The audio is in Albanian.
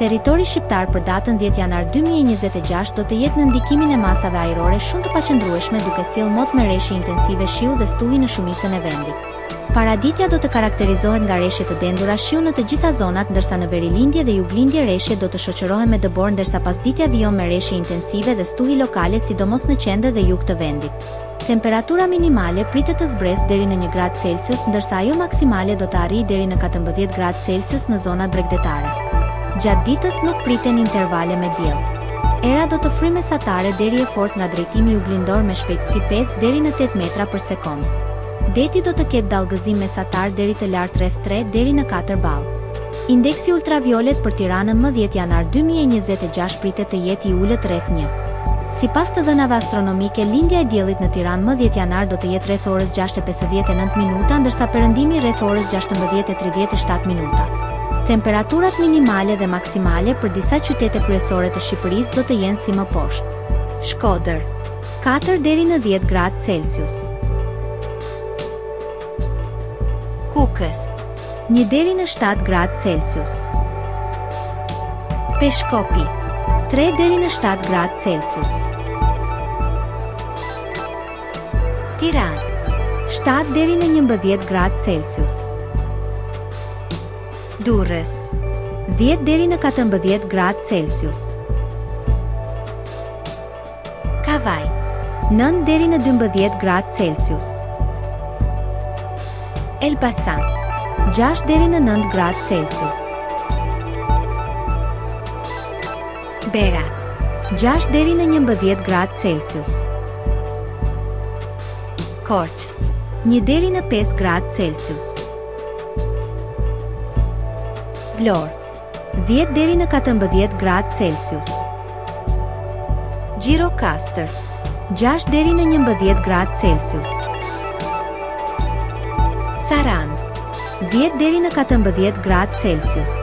Territori shqiptar për datën 10 janar 2026 do të jetë në ndikimin e masave ajrore shumë të paqëndrueshme, duke sjellë mot me reshje intensive shiu dhe stuhi në shumicën e vendit. Paraditja do të karakterizohet nga reshje të dendura shiu në të gjitha zonat, ndërsa në verilindje dhe juglindje reshje do të shoqërohen me dëbor, ndërsa pasditja vijon me reshje intensive dhe stuhi lokale, sidomos në qendër dhe jug të vendit. Temperatura minimale pritet të zbresë deri në 1 gradë Celsius, ndërsa ajo maksimale do të arrijë deri në 14 gradë Celsius në zonat bregdetare. Gjatë ditës nuk priten intervale me diell. Era do të fryjë mesatare deri e fortë nga drejtimi juglindor me shpejtësi 5 deri në 8 metra për sekond. Deti do të ketë dallgëzim mesatar deri të lartë rreth 3 deri në 4 ballë. Indeksi ultraviolet për Tiranën më 10 janar 2026 pritet të jetë i ulët rreth 1. Sipas të dhënave astronomike, lindja e diellit në Tiranë më 10 janar do të jetë rreth orës 6:59 minuta, ndërsa perëndimi rreth orës 16:37 minuta. Temperaturat minimale dhe maksimale për disa qytete kryesore të Shqipërisë do të jenë si më poshtë. Shkodër 4 deri në 10 gradë Celsius. Kukës 1 deri në 7 gradë Celsius. Peshkopi 3 deri në 7 gradë Celsius. Tiranë 7 deri në 11 gradë Celsius. Durrës 10 deri në 14 gradë Celsius. Kavaj 9 deri në 12 gradë Celsius. Elbasan 6 deri në 9 gradë Celsius. Berat 6 deri në 11 gradë Celsius. Korçë 1 deri në 5 gradë Celsius. Vlorë 10 deri në 14 gradë Celsius. Gjirokastër 6 deri në 11 gradë Celsius. Sarandë 10 deri në 14 gradë Celsius.